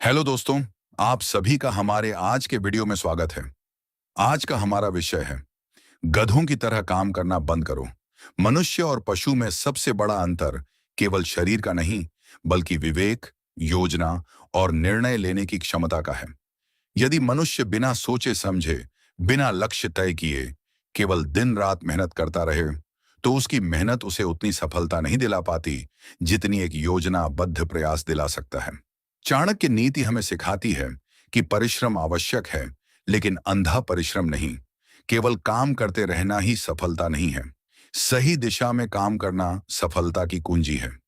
Hello दोस्तों, आप सभी का हमारे आज के वीडियो में स्वागत है। आज का हमारा विषय है गधों की तरह काम करना बंद करो। मनुष्य और पशु में सबसे बड़ा अंतर केवल शरीर का नहीं, बल्कि विवेक, योजना और निर्णय लेने की क्षमता का है। यदि मनुष्य बिना सोचे समझे, बिना लक्ष्य तय किए, केवल दिन रात मेहनत करता रहे, तो उसकी मेहनत उसे उतनी सफलता नहीं दिला पाती जितनी एक योजनाबद्ध प्रयास दिला सकता है। चाणक्य नीति हमें सिखाती है कि परिश्रम आवश्यक है, लेकिन अंधा परिश्रम नहीं। केवल काम करते रहना ही सफलता नहीं है। सही दिशा में काम करना सफलता की कुंजी है।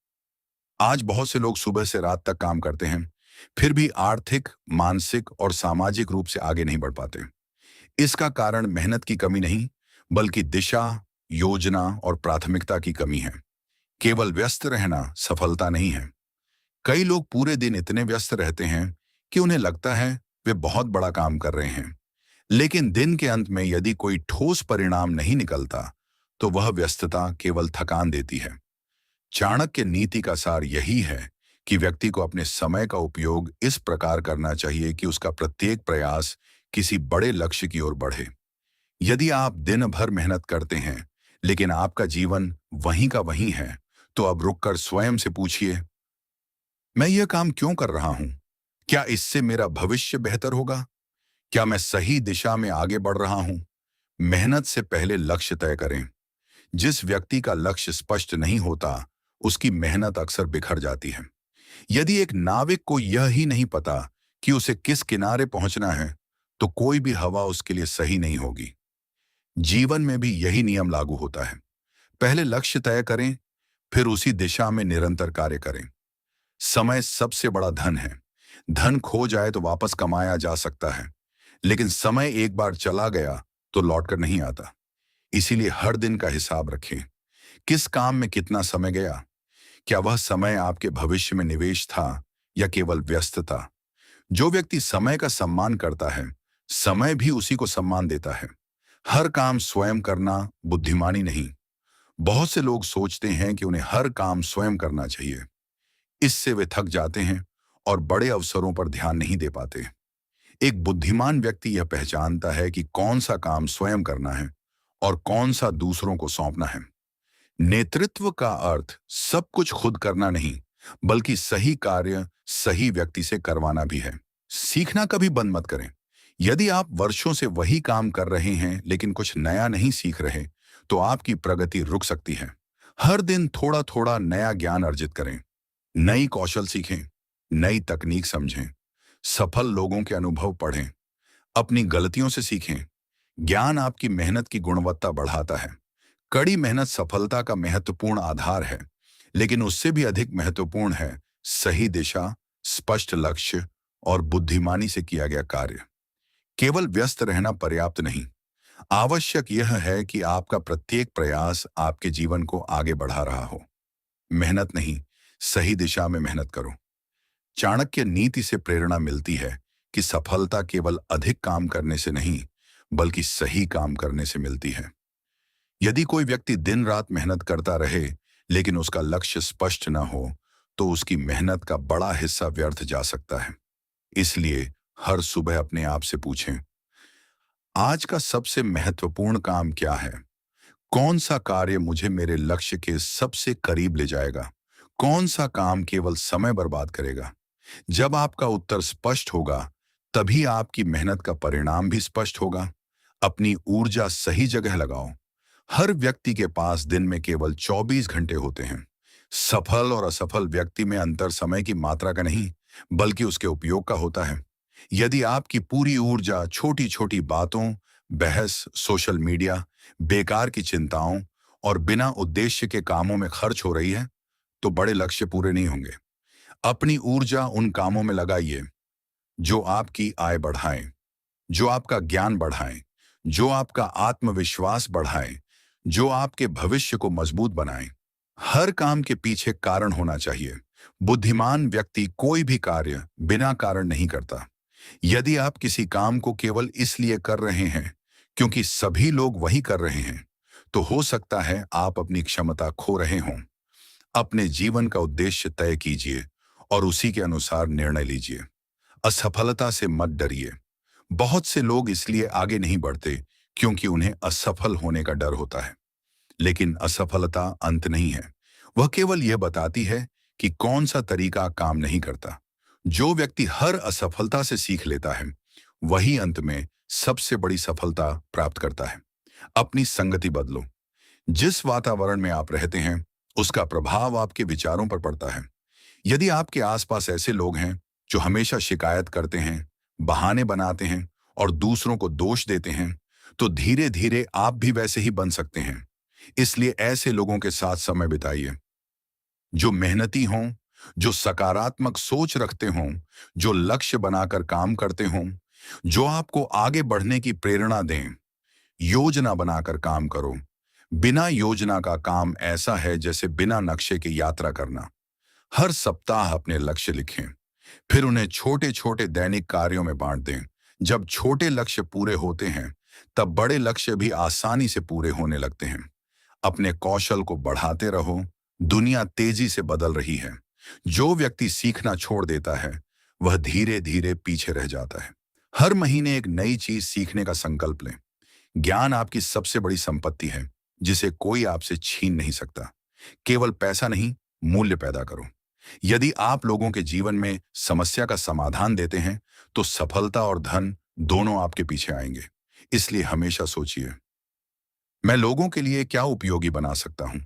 आज बहुत से लोग सुबह से रात तक काम करते हैं, फिर भी आर्थिक, मानसिक और सामाजिक रूप से आगे नहीं बढ़ पाते। इसका कारण मेहनत की कमी नहीं, बल्कि दिशा, योजना और प्राथमिकता की कमी है। केवल व्यस्त रहना सफलता नहीं है। कई लोग पूरे दिन इतने व्यस्त रहते हैं कि उन्हें लगता है वे बहुत बड़ा काम कर रहे हैं, लेकिन दिन के अंत में यदि कोई ठोस परिणाम नहीं निकलता, तो वह व्यस्तता केवल थकान देती है। चाणक्य नीति का सार यही है कि व्यक्ति को अपने समय का उपयोग इस प्रकार करना चाहिए कि उसका प्रत्येक प्रयास किसी बड़े लक्ष्य की ओर बढ़े। यदि आप दिन भर मेहनत करते हैं, लेकिन आपका जीवन वहीं का वहीं है, तो अब रुककर स्वयं से पूछिए, मैं यह काम क्यों कर रहा हूं? क्या इससे मेरा भविष्य बेहतर होगा? क्या मैं सही दिशा में आगे बढ़ रहा हूं? मेहनत से पहले लक्ष्य तय करें। जिस व्यक्ति का लक्ष्य स्पष्ट नहीं होता, उसकी मेहनत अक्सर बिखर जाती है। यदि एक नाविक को यह ही नहीं पता कि उसे किस किनारे पहुंचना है, तो कोई भी हवा उसके लिए सही नहीं होगी। जीवन में भी यही नियम लागू होता है। पहले लक्ष्य तय करें, फिर उसी दिशा में निरंतर कार्य करें। समय सबसे बड़ा धन है। धन खो जाए तो वापस कमाया जा सकता है, लेकिन समय एक बार चला गया तो लौटकर नहीं आता। इसीलिए हर दिन का हिसाब रखें। किस काम में कितना समय गया? क्या वह समय आपके भविष्य में निवेश था या केवल व्यस्तता? जो व्यक्ति समय का सम्मान करता है, समय भी उसी को सम्मान देता है। हर काम स्वयं करना बुद्धिमानी नहीं। बहुत से लोग सोचते हैं कि उन्हें हर काम स्वयं करना चाहिए। इससे वे थक जाते हैं और बड़े अवसरों पर ध्यान नहीं दे पाते। एक बुद्धिमान व्यक्ति यह पहचानता है कि कौन सा काम स्वयं करना है और कौन सा दूसरों को सौंपना है। नेतृत्व का अर्थ सब कुछ खुद करना नहीं, बल्कि सही कार्य सही व्यक्ति से करवाना भी है। सीखना कभी बंद मत करें। यदि आप वर्षों से वही काम कर रहे हैं लेकिन कुछ नया नहीं सीख रहे, तो आपकी प्रगति रुक सकती है। हर दिन थोड़ा थोड़ा नया ज्ञान अर्जित करें। नई कौशल सीखें, नई तकनीक समझें, सफल लोगों के अनुभव पढ़ें, अपनी गलतियों से सीखें। ज्ञान आपकी मेहनत की गुणवत्ता बढ़ाता है। कड़ी मेहनत सफलता का महत्वपूर्ण आधार है, लेकिन उससे भी अधिक महत्वपूर्ण है सही दिशा, स्पष्ट लक्ष्य और बुद्धिमानी से किया गया कार्य। केवल व्यस्त रहना पर्याप्त नहीं। आवश्यक यह है कि आपका प्रत्येक प्रयास आपके जीवन को आगे बढ़ा रहा हो। मेहनत नहीं, सही दिशा में मेहनत करो। चाणक्य नीति से प्रेरणा मिलती है कि सफलता केवल अधिक काम करने से नहीं, बल्कि सही काम करने से मिलती है। यदि कोई व्यक्ति दिन रात मेहनत करता रहे, लेकिन उसका लक्ष्य स्पष्ट न हो, तो उसकी मेहनत का बड़ा हिस्सा व्यर्थ जा सकता है। इसलिए हर सुबह अपने आप से पूछें, आज का सबसे महत्वपूर्ण काम क्या है? कौन सा कार्य मुझे मेरे लक्ष्य के सबसे करीब ले जाएगा? कौन सा काम केवल समय बर्बाद करेगा? जब आपका उत्तर स्पष्ट होगा, तभी आपकी मेहनत का परिणाम भी स्पष्ट होगा। अपनी ऊर्जा सही जगह लगाओ। हर व्यक्ति के पास दिन में केवल 24 घंटे होते हैं। सफल और असफल व्यक्ति में अंतर समय की मात्रा का नहीं, बल्कि उसके उपयोग का होता है। यदि आपकी पूरी ऊर्जा छोटी छोटी बातों, बहस, सोशल मीडिया, बेकार की चिंताओं और बिना उद्देश्य के कामों में खर्च हो रही है, तो बड़े लक्ष्य पूरे नहीं होंगे। अपनी ऊर्जा उन कामों में लगाइए जो आपकी आय बढ़ाएं, जो आपका ज्ञान बढ़ाएं, जो आपका आत्मविश्वास बढ़ाएं, जो आपके भविष्य को मजबूत बनाएं। हर काम के पीछे कारण होना चाहिए। बुद्धिमान व्यक्ति कोई भी कार्य बिना कारण नहीं करता। यदि आप किसी काम को केवल इसलिए कर रहे हैं क्योंकि सभी लोग वही कर रहे हैं, तो हो सकता है आप अपनी क्षमता खो रहे हों। अपने जीवन का उद्देश्य तय कीजिए और उसी के अनुसार निर्णय लीजिए। असफलता से मत डरिए। बहुत से लोग इसलिए आगे नहीं बढ़ते क्योंकि उन्हें असफल होने का डर होता है। लेकिन असफलता अंत नहीं है। वह केवल यह बताती है कि कौन सा तरीका काम नहीं करता। जो व्यक्ति हर असफलता से सीख लेता है, वही अंत में सबसे बड़ी सफलता प्राप्त करता है। अपनी संगति बदलो। जिस वातावरण में आप रहते हैं, उसका प्रभाव आपके विचारों पर पड़ता है। यदि आपके आसपास ऐसे लोग हैं जो हमेशा शिकायत करते हैं, बहाने बनाते हैं और दूसरों को दोष देते हैं, तो धीरे धीरे आप भी वैसे ही बन सकते हैं। इसलिए ऐसे लोगों के साथ समय बिताइए जो मेहनती हों, जो सकारात्मक सोच रखते हों, जो लक्ष्य बनाकर काम करते हों, जो आपको आगे बढ़ने की प्रेरणा दें। योजना बनाकर काम करो। बिना योजना का काम ऐसा है जैसे बिना नक्शे के यात्रा करना। हर सप्ताह अपने लक्ष्य लिखें, फिर उन्हें छोटे छोटे दैनिक कार्यों में बांट दें। जब छोटे लक्ष्य पूरे होते हैं, तब बड़े लक्ष्य भी आसानी से पूरे होने लगते हैं। अपने कौशल को बढ़ाते रहो। दुनिया तेजी से बदल रही है। जो व्यक्ति सीखना छोड़ देता है, वह धीरे धीरे पीछे रह जाता है। हर महीने एक नई चीज सीखने का संकल्प लें। ज्ञान आपकी सबसे बड़ी संपत्ति है, जिसे कोई आपसे छीन नहीं सकता। केवल पैसा नहीं, मूल्य पैदा करो। यदि आप लोगों के जीवन में समस्या का समाधान देते हैं, तो सफलता और धन दोनों आपके पीछे आएंगे। इसलिए हमेशा सोचिए, मैं लोगों के लिए क्या उपयोगी बना सकता हूं।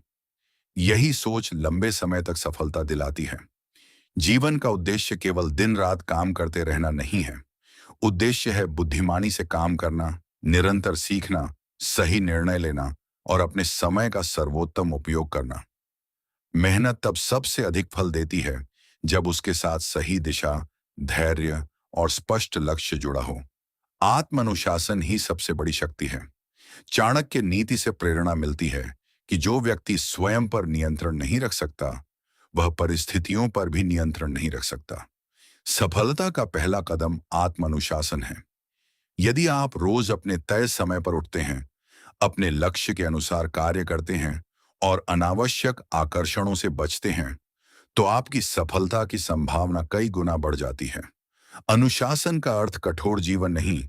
यही सोच लंबे समय तक सफलता दिलाती है। जीवन का उद्देश्य केवल दिन रात काम करते रहना नहीं है। उद्देश्य है बुद्धिमानी से काम करना, निरंतर सीखना, सही निर्णय लेना और अपने समय का सर्वोत्तम उपयोग करना। मेहनत तब सबसे अधिक फल देती है जब उसके साथ सही दिशा, धैर्य और स्पष्ट लक्ष्य जुड़ा हो। आत्म अनुशासन ही सबसे बड़ी शक्ति है। चाणक्य नीति से प्रेरणा मिलती है कि जो व्यक्ति स्वयं पर नियंत्रण नहीं रख सकता, वह परिस्थितियों पर भी नियंत्रण नहीं रख सकता। सफलता का पहला कदम आत्म अनुशासन है। यदि आप रोज अपने तय समय पर उठते हैं, अपने लक्ष्य के अनुसार कार्य करते हैं और अनावश्यक आकर्षणों से बचते हैं, तो आपकी सफलता की संभावना कई गुना बढ़ जाती है। अनुशासन का अर्थ कठोर जीवन नहीं,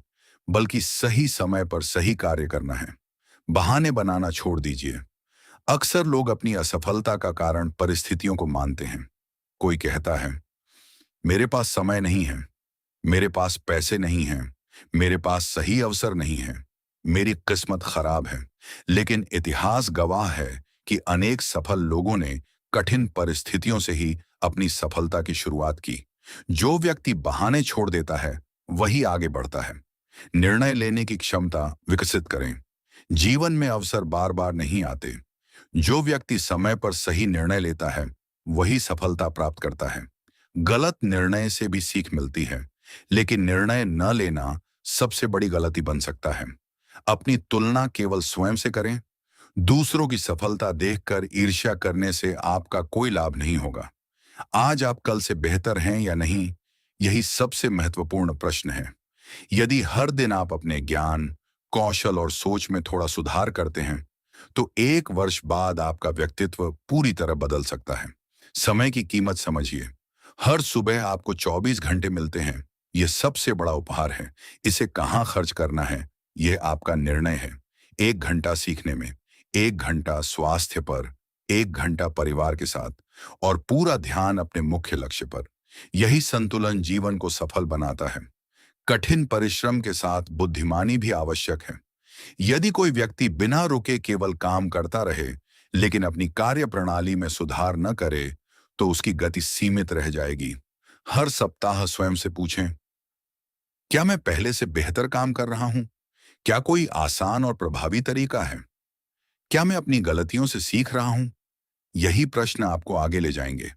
बल्कि सही समय पर सही कार्य करना है। बहाने बनाना छोड़ दीजिए। अक्सर लोग अपनी असफलता का कारण परिस्थितियों को मानते हैं। कोई कहता है, मेरे पास समय नहीं है, मेरे पास पैसे नहीं हैं, मेरे पास सही अवसर नहीं है, मेरी किस्मत खराब है। लेकिन इतिहास गवाह है कि अनेक सफल लोगों ने कठिन परिस्थितियों से ही अपनी सफलता की शुरुआत की। जो व्यक्ति बहाने छोड़ देता है, वही आगे बढ़ता है। निर्णय लेने की क्षमता विकसित करें। जीवन में अवसर बार बार नहीं आते। जो व्यक्ति समय पर सही निर्णय लेता है, वही सफलता प्राप्त करता है। गलत निर्णय से भी सीख मिलती है, लेकिन निर्णय न लेना सबसे बड़ी गलती बन सकता है। अपनी तुलना केवल स्वयं से करें। दूसरों की सफलता देखकर ईर्ष्या करने से आपका कोई लाभ नहीं होगा। आज आप कल से बेहतर हैं या नहीं, यही सबसे महत्वपूर्ण प्रश्न है। यदि हर दिन आप अपने ज्ञान, कौशल और सोच में थोड़ा सुधार करते हैं, तो एक वर्ष बाद आपका व्यक्तित्व पूरी तरह बदल सकता है। समय की कीमत समझिए। हर सुबह आपको 24 घंटे मिलते हैं। यह सबसे बड़ा उपहार है। इसे कहाँ खर्च करना है, यह आपका निर्णय है। 1 घंटा सीखने में, 1 घंटा स्वास्थ्य पर, 1 घंटा परिवार के साथ और पूरा ध्यान अपने मुख्य लक्ष्य पर। यही संतुलन जीवन को सफल बनाता है। कठिन परिश्रम के साथ बुद्धिमानी भी आवश्यक है। यदि कोई व्यक्ति बिना रुके केवल काम करता रहे, लेकिन अपनी कार्य प्रणाली में सुधार न करे, तो उसकी गति सीमित रह जाएगी। हर सप्ताह स्वयं से पूछें, क्या मैं पहले से बेहतर काम कर रहा हूं? क्या कोई आसान और प्रभावी तरीका है? क्या मैं अपनी गलतियों से सीख रहा हूं? यही प्रश्न आपको आगे ले जाएंगे।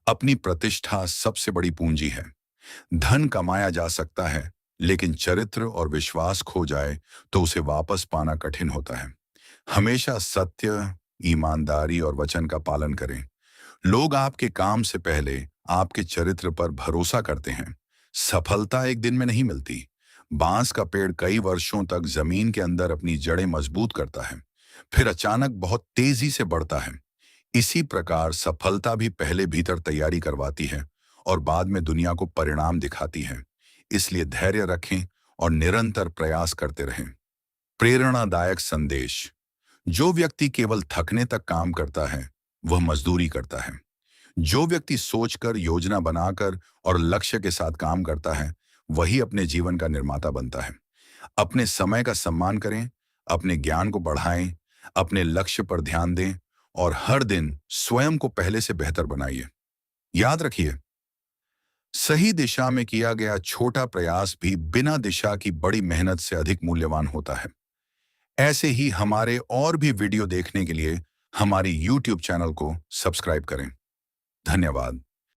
अपनी प्रतिष्ठा सबसे बड़ी पूंजी है। धन कमाया जा सकता है, लेकिन चरित्र और विश्वास खो जाए तो उसे वापस पाना कठिन होता है। हमेशा सत्य, ईमानदारी और वचन का पालन करें। लोग आपके काम से पहले आपके चरित्र पर भरोसा करते हैं। सफलता एक दिन में नहीं मिलती। बांस का पेड़ कई वर्षों तक जमीन के अंदर अपनी जड़ें मजबूत करता है, फिर अचानक बहुत तेजी से बढ़ता है। इसी प्रकार सफलता भी पहले भीतर तैयारी करवाती है और बाद में दुनिया को परिणाम दिखाती है। इसलिए धैर्य रखें और निरंतर प्रयास करते रहें। प्रेरणादायक संदेश। जो व्यक्ति केवल थकने तक काम करता है, वह मजदूरी करता है। जो व्यक्ति सोचकर, योजना बनाकर और लक्ष्य के साथ काम करता है, वही अपने जीवन का निर्माता बनता है। अपने समय का सम्मान करें, अपने ज्ञान को बढ़ाएं, अपने लक्ष्य पर ध्यान दें और हर दिन स्वयं को पहले से बेहतर बनाइए। याद रखिए, सही दिशा में किया गया छोटा प्रयास भी बिना दिशा की बड़ी मेहनत से अधिक मूल्यवान होता है। ऐसे ही हमारे और भी वीडियो देखने के लिए हमारी YouTube चैनल को सब्सक्राइब करें। धन्यवाद।